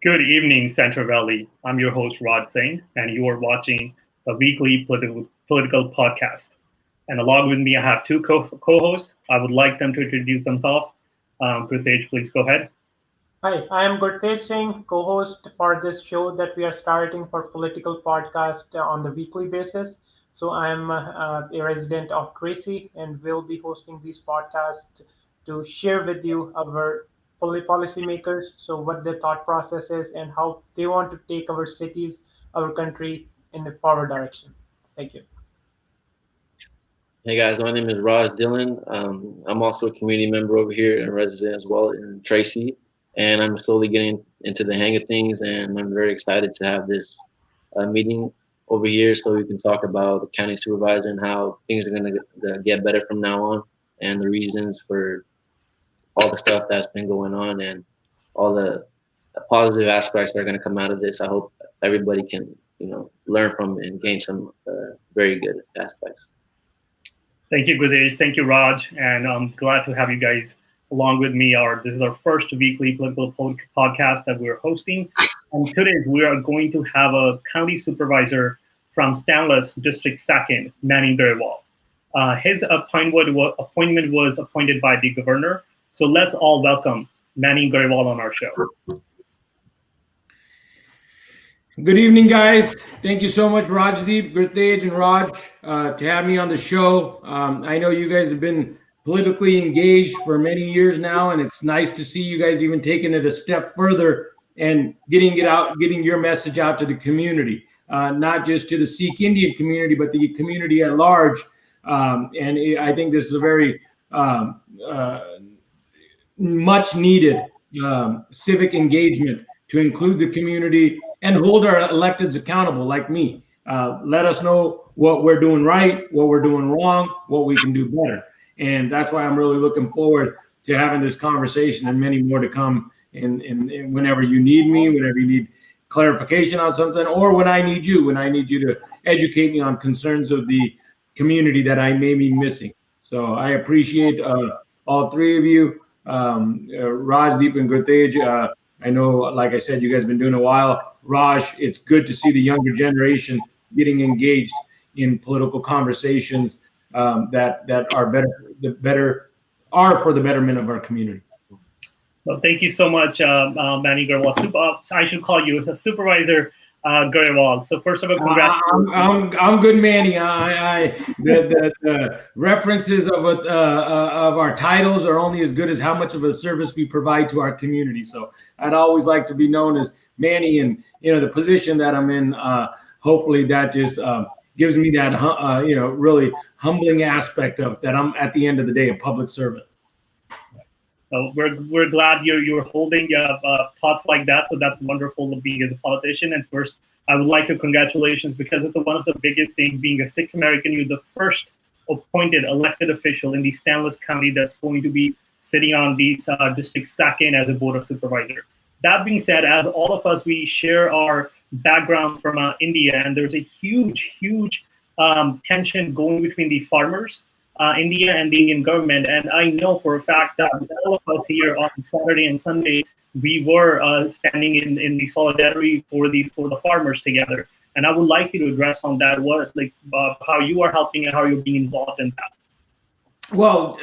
Good evening, Central Valley. I'm your host, Raj Singh, and you are watching the weekly political podcast. And along with me, I have two co-hosts. I would like them to introduce themselves. Pritesh, please go ahead. Hi, I am Gurtesh Singh, co-host for this show that we are starting for political podcast on the weekly basis. So I'm a resident of Tracy and will be hosting these podcasts to share with you our policymakers, so what their thought process is and how they want to take our cities, our country in the forward direction. Thank you. Hey guys, my name is Raj Dillon. I'm also a community member over here and resident as well in Tracy, and I'm slowly getting into the hang of things. And I'm very excited to have this meeting over here so we can talk about the county supervisor and how things are going to get better from now on, and the reasons for all the stuff that's been going on and all the positive aspects that are going to come out of this. I hope everybody can learn from and gain some very good aspects. Thank you, Pritesh. Thank you, Raj. And I'm glad to have you guys along with me. This is our first weekly political podcast that we're hosting. And today we are going to have a county supervisor from Stanislaus District 2nd, Manning Grewal. His appointment was appointed by the governor. So let's all welcome Manning Grewal on our show. Good evening, guys. Thank you so much, Rajdeep, Gurtej, and Raj, to have me on the show. I know you guys have been politically engaged for many years now, and it's nice to see you guys even taking it a step further and getting your message out to the community, not just to the Sikh Indian community, but the community at large. I think this is a very much needed civic engagement to include the community and hold our electeds accountable like me. Let us know what we're doing right, what we're doing wrong, what we can do better. And that's why I'm really looking forward to having this conversation and many more to come in whenever you need me, whenever you need clarification on something, or when I need you to educate me on concerns of the community that I may be missing. So I appreciate all three of you, Rajdeep and Gurtej. I know, like I said, you guys have been doing a while. Raj, it's good to see the younger generation getting engaged in political conversations that are for the betterment of our community. Well, thank you so much, Manny Grewal. I should call you a Supervisor Grewal. So first of all, congratulations. I'm good, Manny. The references of our titles are only as good as how much of a service we provide to our community. So I'd always like to be known as Manny, and the position that I'm in. Hopefully, that just gives me that really humbling aspect of that. I'm at the end of the day a public servant. So we're glad you're holding thoughts like that. So that's wonderful to be as a politician. And first, I would like to congratulations because it's one of the biggest things being a Sikh American. You're the first appointed elected official in the Stanislaus County that's going to be sitting on the District 2nd as a Board of Supervisor. That being said, as all of us, we share our backgrounds from India, and there's a huge tension going between the farmers, India, and the Indian government. And I know for a fact that all of us here on Saturday and Sunday, we were standing in the solidarity for the farmers together. And I would like you to address on that, how you are helping and how you're being involved in that. Well,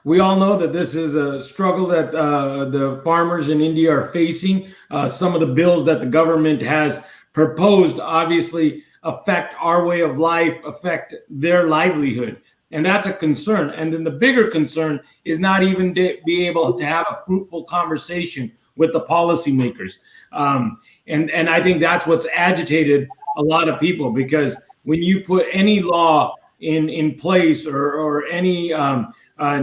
we all know that this is a struggle that the farmers in India are facing. Some of the bills that the government has proposed obviously affect our way of life, affect their livelihood. And that's a concern. And then the bigger concern is not even to be able to have a fruitful conversation with the policymakers. And I think that's what's agitated a lot of people, because when you put any law in place or any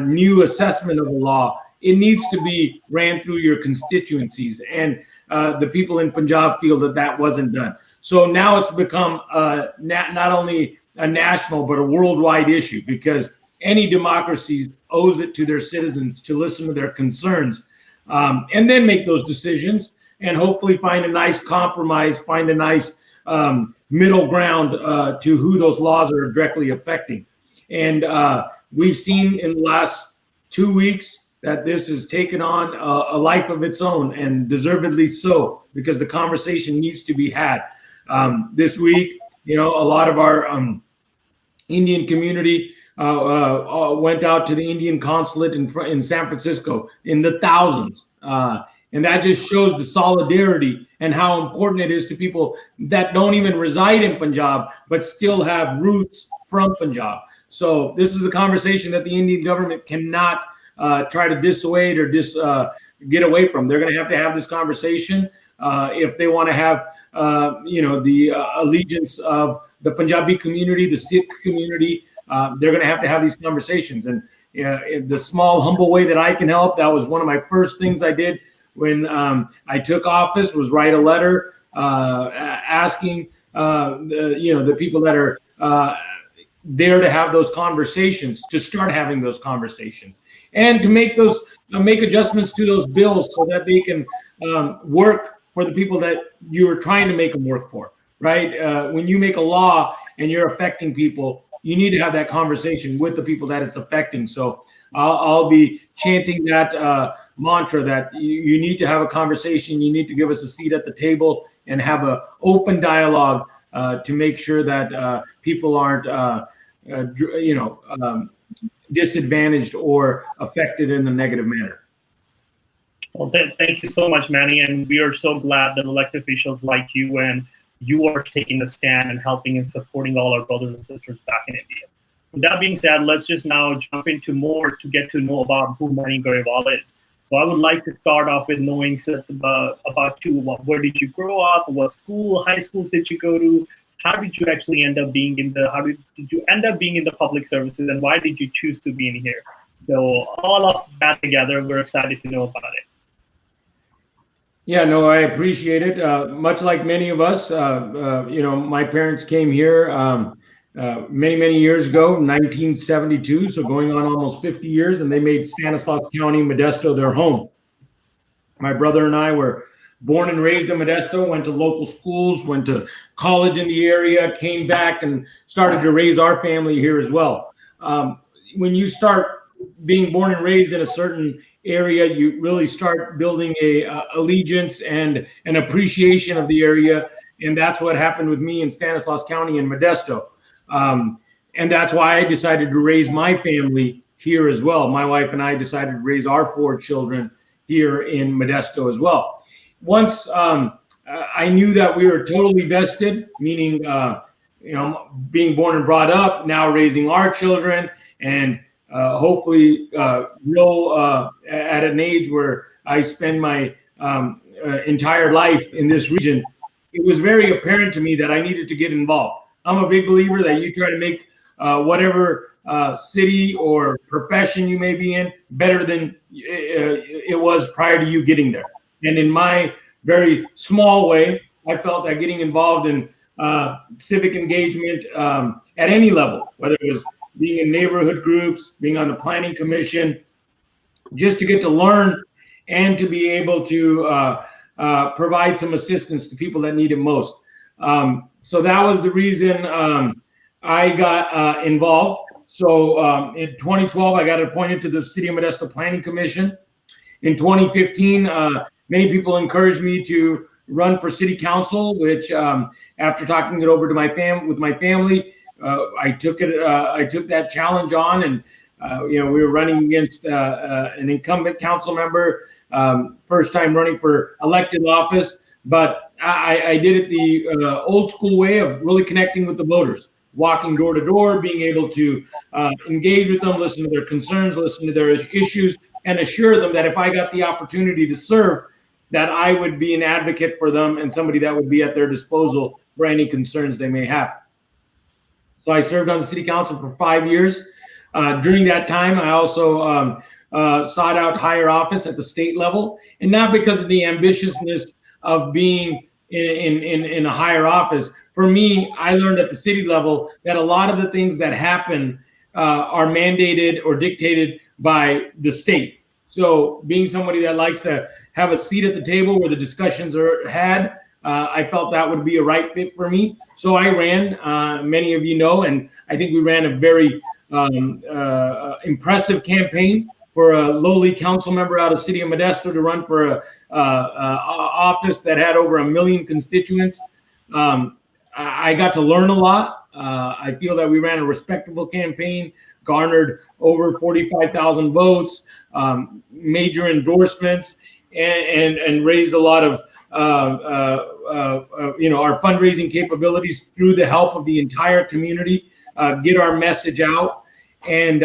new assessment of a law, it needs to be ran through your constituencies. And the people in Punjab feel that wasn't done. So now it's become not only a national, but a worldwide issue, because any democracy owes it to their citizens to listen to their concerns and then make those decisions and hopefully find a nice compromise, find a nice middle ground to who those laws are directly affecting. And we've seen in the last 2 weeks that this has taken on a life of its own, and deservedly so, because the conversation needs to be had. This week, a lot of our Indian community went out to the Indian consulate in San Francisco in the thousands. And that just shows the solidarity and how important it is to people that don't even reside in Punjab, but still have roots from Punjab. So this is a conversation that the Indian government cannot try to dissuade or get away from. They're going to have this conversation if they want to have, the allegiance of the Punjabi community, the Sikh community. They're going to have these conversations. And in the small, humble way that I can help, that was one of my first things I did when I took office, was write a letter asking the people that are there to have those conversations, to start having those conversations, and to make adjustments to those bills so that they can work for the people that you are trying to make them work for, right? When you make a law and you're affecting people, you need to have that conversation with the people that it's affecting. So I'll be chanting that mantra that you need to have a conversation. You need to give us a seat at the table and have an open dialogue to make sure that people aren't, disadvantaged or affected in a negative manner. Well, thank you so much, Manny. And we are so glad that elected officials like you and you are taking a stand and helping and supporting all our brothers and sisters back in India. With that being said, let's just now jump into more to get to know about who Manny Grewal is. So I would like to start off with knowing about you. Where did you grow up? What high schools did you go to? How did you actually end up being in the public services, and why did you choose to be in here? So all of that together, we're excited to know about it. Yeah, no, I appreciate it. Much like many of us, my parents came here many, many years ago, 1972, so going on almost 50 years, and they made Stanislaus County, Modesto, their home. My brother and I were born and raised in Modesto, went to local schools, went to college in the area, came back and started to raise our family here as well. When you start being born and raised in a certain area, you really start building a allegiance and an appreciation of the area. And that's what happened with me in Stanislaus County in Modesto. And that's why I decided to raise my family here as well. My wife and I decided to raise our 4 children here in Modesto as well. Once I knew that we were totally vested, meaning, being born and brought up, now raising our children, and hopefully grow at an age where I spend my entire life in this region, it was very apparent to me that I needed to get involved. I'm a big believer that you try to make whatever city or profession you may be in better than it was prior to you getting there. And in my very small way, I felt that getting involved in civic engagement at any level, whether it was being in neighborhood groups, being on the planning commission, just to get to learn and to be able to provide some assistance to people that need it most. So that was the reason I got involved. So in 2012, I got appointed to the City of Modesto Planning Commission. In 2015, many people encouraged me to run for city council, which after talking it over to with my family, I took that challenge on, and we were running against an incumbent council member, first time running for elected office. But I did it the old school way of really connecting with the voters, walking door to door, being able to engage with them, listen to their concerns, listen to their issues, and assure them that if I got the opportunity to serve, that I would be an advocate for them and somebody that would be at their disposal for any concerns they may have. So I served on the city council for 5 years. During that time, I also sought out higher office at the state level, and not because of the ambitiousness of being in a higher office. For me, I learned at the city level that a lot of the things that happen are mandated or dictated by the state. So being somebody that likes to have a seat at the table where the discussions are had, I felt that would be a right fit for me. So I ran, many of you know, and I think we ran a very impressive campaign for a lowly council member out of city of Modesto to run for a office that had over 1 million constituents. I got to learn a lot. I feel that we ran a respectable campaign, garnered over 45,000 votes, major endorsements, and raised a lot of our fundraising capabilities through the help of the entire community, get our message out. And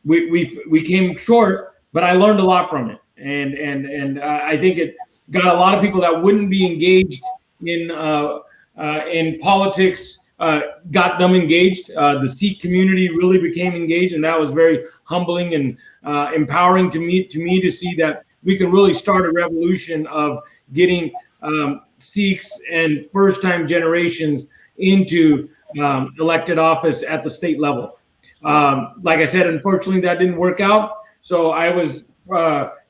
we came short, but I learned a lot from it. And I think it got a lot of people that wouldn't be engaged in politics, got them engaged. The Sikh community really became engaged, and that was very humbling and empowering to me to see that we can really start a revolution of getting Sikhs and first-time generations into elected office at the state level. Like I said, unfortunately, that didn't work out. So I was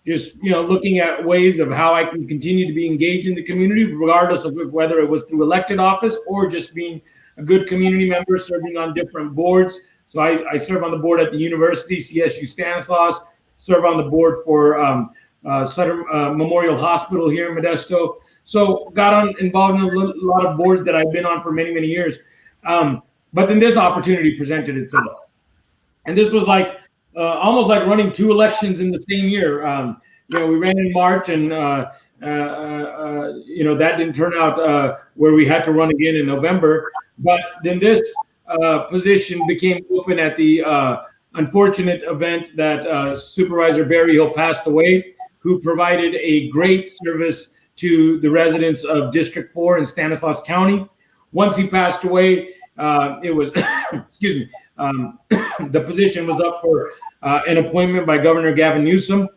just looking at ways of how I can continue to be engaged in the community, regardless of whether it was through elected office or just being a good community member, serving on different boards. So I serve on the board at the university, CSU Stanislaus, serve on the board for Sutter Memorial Hospital here in Modesto. So got involved in a lot of boards that I've been on for many, many years. But then this opportunity presented itself. And this was like almost like running 2 elections in the same year. We ran in March, and that didn't turn out where we had to run again in November. But then this position became open at the unfortunate event that Supervisor Berryhill passed away, who provided a great service to the residents of District 4 in Stanislaus County. Once he passed away, it was, excuse me, the position was up for an appointment by Governor Gavin Newsom.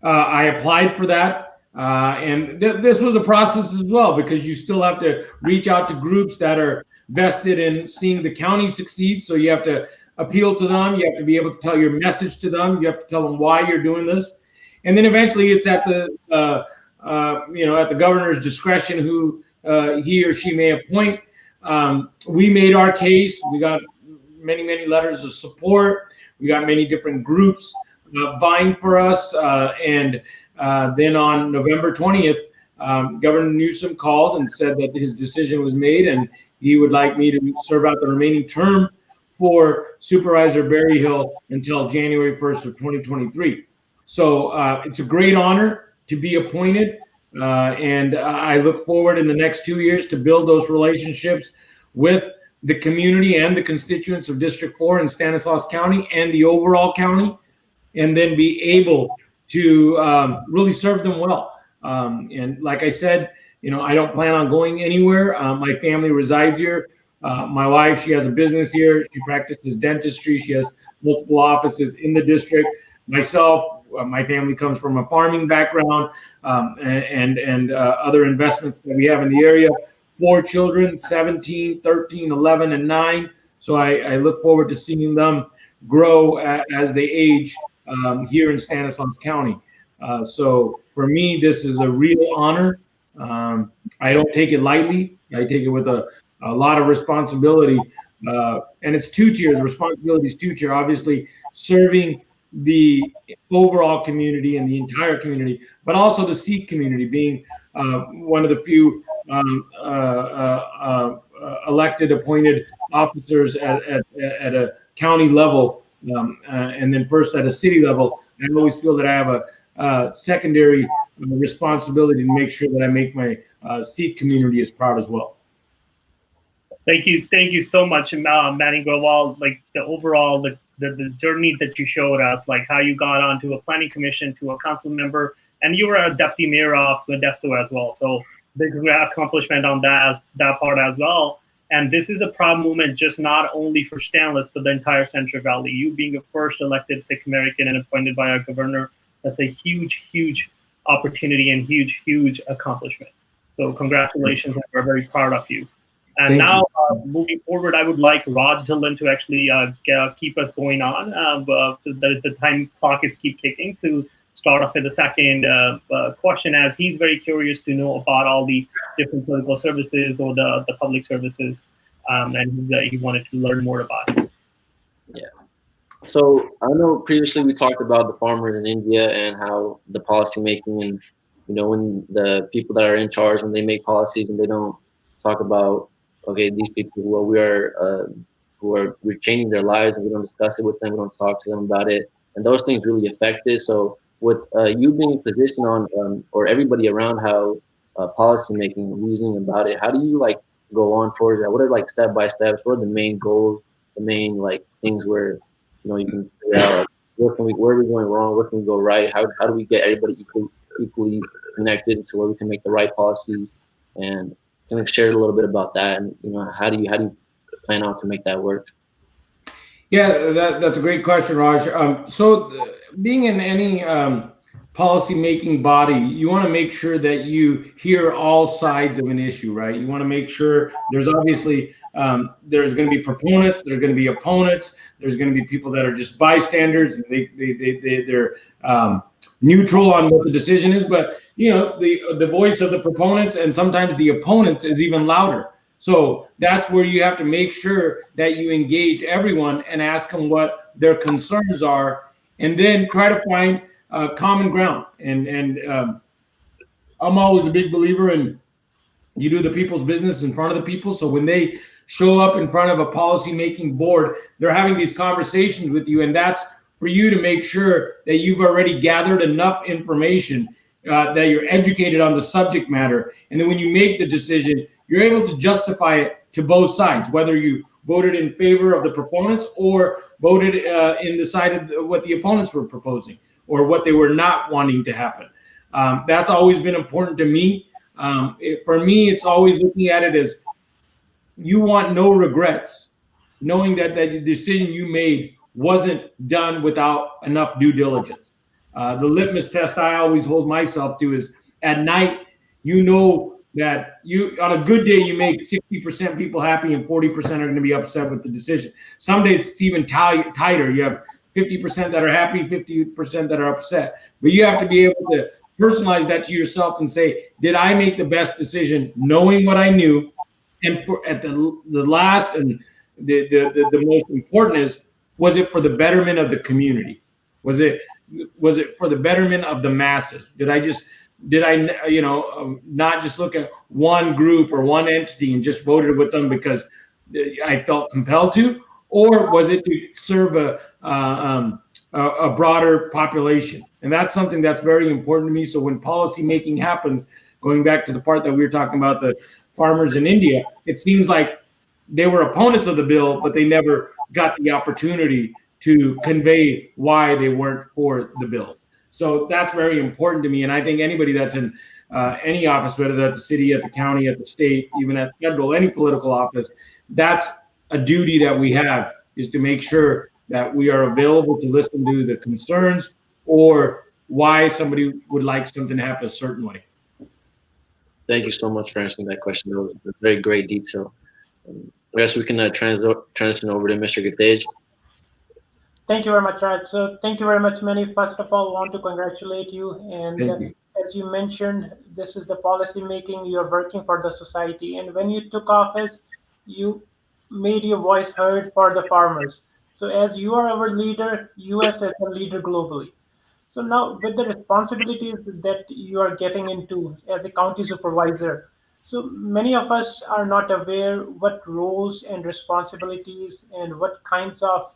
I applied for that. And this was a process as well, because you still have to reach out to groups that are vested in seeing the county succeed. So you have to appeal to them. You have to be able to tell your message to them. You have to tell them why you're doing this. And then eventually it's at the, at the governor's discretion who he or she may appoint. We made our case. We got many, many letters of support. We got many different groups vying for us. And then on November 20th, Governor Newsom called and said that his decision was made, and he would like me to serve out the remaining term for Supervisor Berryhill until January 1st of 2023. So it's a great honor to be appointed. And I look forward in the next 2 years to build those relationships with the community and the constituents of District 4 in Stanislaus County and the overall county, and then be able to really serve them well. And like I said, I don't plan on going anywhere. My family resides here. My wife, she has a business here. She practices dentistry. She has multiple offices in the district. Myself, my family comes from a farming background and other investments that we have in the area. 4 children, 17, 13, 11, and 9. So I look forward to seeing them grow as they age here in Stanislaus County. So for me, this is a real honor. I don't take it lightly. I take it with a lot of responsibility. And it's 2 tiers. Responsibility is 2 tier. Obviously, serving the overall community and the entire community, but also the Sikh community, being one of the few elected, appointed officers at a county level, and then first at a city level. I always feel that I have a secondary responsibility to make sure that I make my Sikh community as proud as well. Thank you so much, Manny Grewal. Like the overall, the journey that you showed us, like how you got onto a planning commission, to a council member, and you were a deputy mayor of Modesto as well. So big accomplishment on that part as well. And this is a proud moment, just not only for Stanislaus, but the entire Central Valley. You being a first elected Sikh American and appointed by our governor, that's a huge, huge opportunity and huge, huge accomplishment. So congratulations, and we're very proud of you. And now, moving forward, I would like Raj Dhillon to actually keep us going on. The time clock is keep ticking, to start off with the second question, as he's very curious to know about all the different political services or the public services, and he wanted to learn more about it. Yeah. So I know previously we talked about the farmers in India and how the policy making and when the people that are in charge, when they make policies and they don't talk about, okay, these people we're changing their lives and we don't discuss it with them, we don't talk to them about it, and those things really affect it. So with you being in position on or everybody around how policy making, reasoning about it, how do you like go on towards that? What are like step by steps? What are the main goals, the main like things where you can figure out like, where are we going wrong, where can we go right, how do we get everybody equally connected to where we can make the right policies, and kind of share a little bit about that, and how do you plan out to make that work? Yeah, that's a great question, Raj. Being in any policy making body, you want to make sure that you hear all sides of an issue, right? You want to make sure there's obviously there's going to be proponents, there's going to be opponents, there's going to be people that are just bystanders, and they're neutral on what the decision is. But the voice of the proponents and sometimes the opponents is even louder. So that's where you have to make sure that you engage everyone and ask them what their concerns are, and then try to find common ground. And I'm always a big believer in you do the people's business in front of the people. So when they show up in front of a policy-making board, they're having these conversations with you, and that's for you to make sure that you've already gathered enough information, that you're educated on the subject matter, and then when you make the decision, you're able to justify it to both sides, whether you voted in favor of the proponents or voted in the side of what the opponents were proposing or what they were not wanting to happen. That's always been important to me. For me, it's always looking at it as you want no regrets, knowing that the decision you made wasn't done without enough due diligence. The litmus test I always hold myself to is at night, that you on a good day you make 60% people happy and 40% are going to be upset with the decision. Some days it's even tighter. You have 50% that are happy, 50% that are upset. But you have to be able to personalize that to yourself and say, did I make the best decision knowing what I knew? And at the last and the most important is, was it for the betterment of the community? Was it for the betterment of the masses? Did I not just look at one group or one entity and just voted with them because I felt compelled to, or was it to serve a broader population? And that's something that's very important to me. So when policy making happens, going back to the part that we were talking about, the farmers in India, it seems like they were opponents of the bill, but they never got the opportunity to convey why they weren't for the bill. So that's very important to me. And I think anybody that's in any office, whether that's the city, at the county, at the state, even at federal, any political office, that's a duty that we have, is to make sure that we are available to listen to the concerns or why somebody would like something to happen a certain way. Thank you so much for answering that question. That was a very great detail. I guess we can transition over to Mr. Gatej. Thank you very much, Raj. So thank you very much, Manny. First of all, I want to congratulate you. And as you mentioned, this is the policy making. You're working for the society. And when you took office, you made your voice heard for the farmers. So as you are our leader, US as a leader globally. So now with the responsibilities that you are getting into as a county supervisor, so many of us are not aware what roles and responsibilities and what kinds of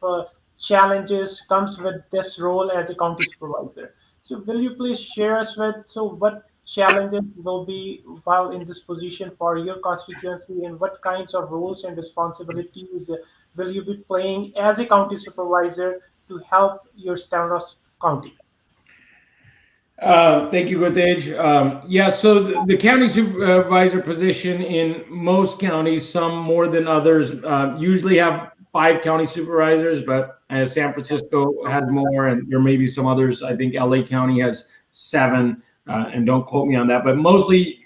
challenges comes with this role as a county supervisor. So will you please share us with what challenges will be while in this position for your constituency, and what kinds of roles and responsibilities will you be playing as a county supervisor to help your Stanislaus County? Thank you, Gotej. So the county supervisor position in most counties, some more than others, usually have 5 county supervisors, but San Francisco has more, and there may be some others. I think LA County has 7, and don't quote me on that, but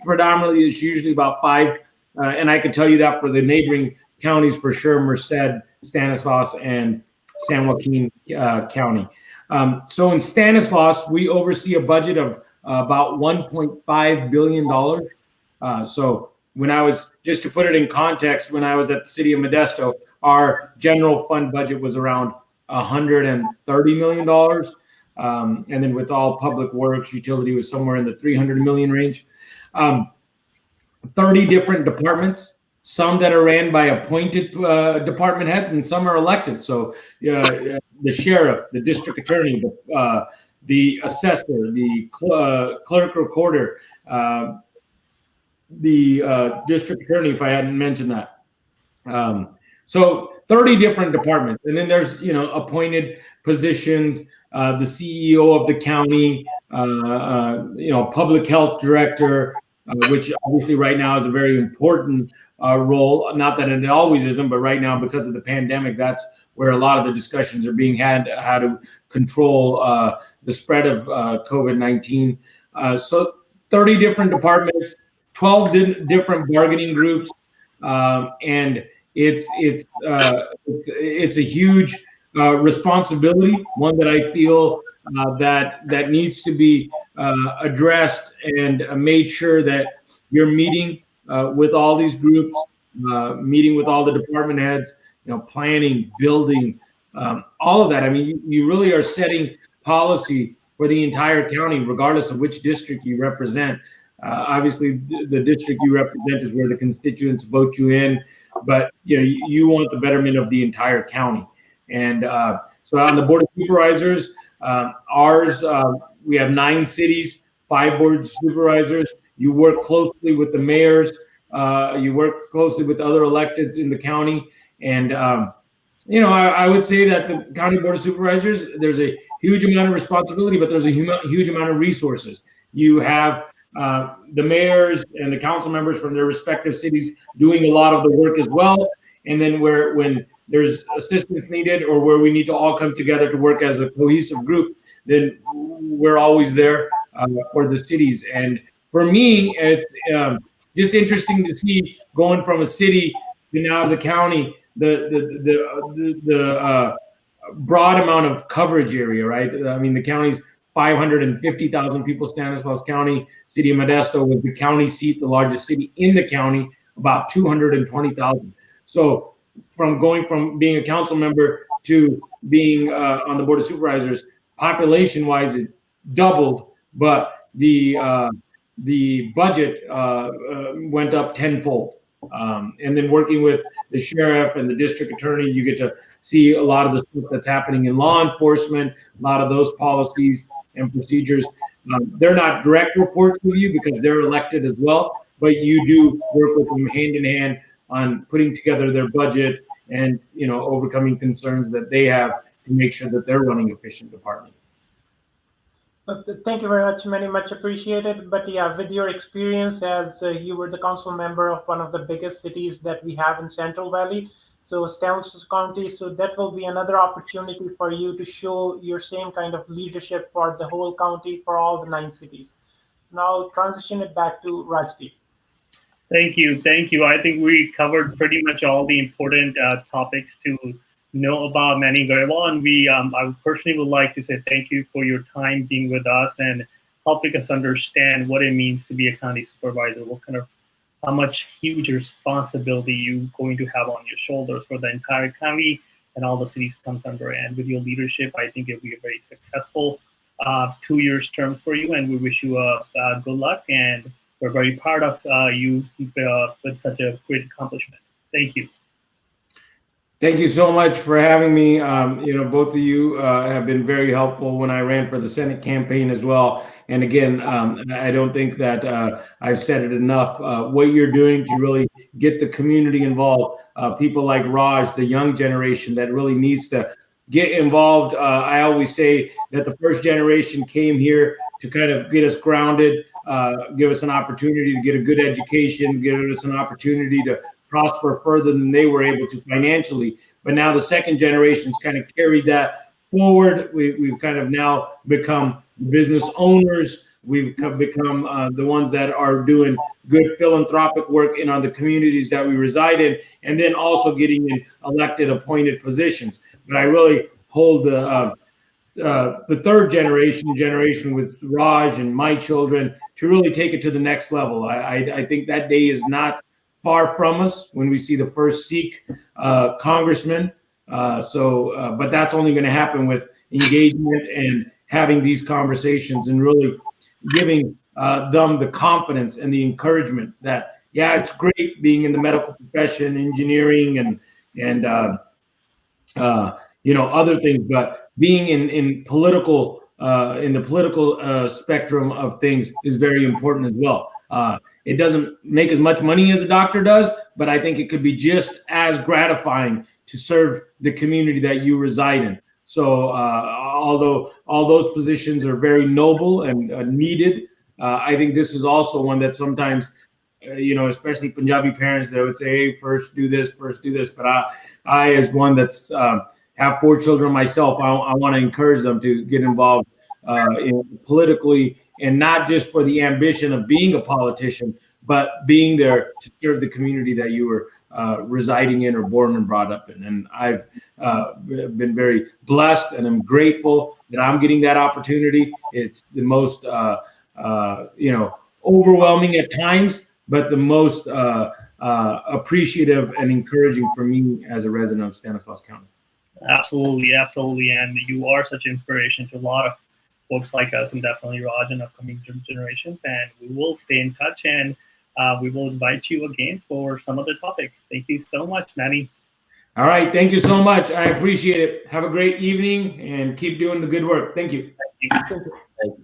predominantly, it's usually about 5. And I can tell you that for the neighboring counties for sure, Merced, Stanislaus, and San Joaquin County. So in Stanislaus, we oversee a budget of about $1.5 billion. So when I was, just to put it in context, when I was at the city of Modesto, our general fund budget was around $130 million. And then with all public works, utility was somewhere in the 300 million range. 30 different departments, some that are ran by appointed department heads and some are elected. So the sheriff, the district attorney, the assessor, the clerk recorder, the district attorney, if I hadn't mentioned that. So 30 different departments. And then there's, appointed positions, the CEO of the county, public health director, which obviously right now is a very important role. Not that it always isn't, but right now because of the pandemic, that's where a lot of the discussions are being had, how to control the spread of COVID-19. So 30 different departments, 12 different bargaining groups, and it's a huge responsibility, one that I feel that needs to be addressed and made sure that you're meeting with all these groups, meeting with all the department heads, planning, building, all of that. I mean, you really are setting policy for the entire county, regardless of which district you represent. Obviously, the district you represent is where the constituents vote you in, but you want the betterment of the entire county. And so on the Board of Supervisors, we have 9 cities, 5 board of supervisors. You work closely with the mayors. You work closely with other electeds in the county. And, I would say that the county board of supervisors, there's a huge amount of responsibility, but there's a huge amount of resources. You have the mayors and the council members from their respective cities doing a lot of the work as well. And then when there's assistance needed or where we need to all come together to work as a cohesive group, then we're always there for the cities. And for me, it's just interesting to see going from a city to now the county, the broad amount of coverage area, right? I mean, the county's 550,000 people. Stanislaus County, city of Modesto was the county seat, the largest city in the county, about 220,000. So going from being a council member to being on the board of supervisors, population-wise, it doubled, but the budget went up tenfold. And then working with the sheriff and the district attorney, you get to see a lot of the stuff that's happening in law enforcement, a lot of those policies and procedures. They're not direct reports with you because they're elected as well, but you do work with them hand in hand on putting together their budget and overcoming concerns that they have to make sure that they're running efficient departments. Thank you very much, much appreciated. But yeah, with your experience as you were the council member of one of the biggest cities that we have in Central Valley, so Stanislaus County, so that will be another opportunity for you to show your same kind of leadership for the whole county, for all the 9 cities. So now I'll transition it back to Rajdeep. Thank you. I think we covered pretty much all the important topics to know about Manning very well, and I personally would like to say thank you for your time being with us and helping us understand what it means to be a county supervisor, how much huge responsibility you're going to have on your shoulders for the entire county and all the cities comes under. And with your leadership, I think it'll be a very successful 2-year term for you, and we wish you good luck, and we're very proud of you with such a great accomplishment. Thank you. Thank you so much for having me. Both of you have been very helpful when I ran for the Senate campaign as well. And again, I don't think that I've said it enough. What you're doing to really get the community involved, people like Raj, the young generation that really needs to get involved. I always say that the first generation came here to kind of get us grounded, give us an opportunity to get a good education, give us an opportunity to prosper further than they were able to financially. But now the second generation's kind of carried that forward. We've kind of now become business owners. We've become the ones that are doing good philanthropic work in the communities that we reside in, and then also getting in elected, appointed positions. But I really hold the third generation with Raj and my children to really take it to the next level. I think that day is not far from us when we see the first Sikh congressman But that's only going to happen with engagement and having these conversations and really giving them the confidence and the encouragement that, yeah, it's great being in the medical profession, engineering, and other things, but being in political in the political spectrum of things is very important as well. It doesn't make as much money as a doctor does, but I think it could be just as gratifying to serve the community that you reside in. So although all those positions are very noble and needed, I think this is also one that sometimes, especially Punjabi parents, they would say, hey, first do this. But I as one that's have 4 children myself, I want to encourage them to get involved politically, and not just for the ambition of being a politician, but being there to serve the community that you were residing in or born and brought up in. And I've been very blessed, and I'm grateful that I'm getting that opportunity. It's the most, overwhelming at times, but the most appreciative and encouraging for me as a resident of Stanislaus County. Absolutely. And you are such inspiration to a lot of folks like us, and definitely Raj and upcoming generations. And we will stay in touch, and we will invite you again for some other topic. Thank you so much, Manny. All right. Thank you so much. I appreciate it. Have a great evening and keep doing the good work. Thank you. Thank you. Thank you.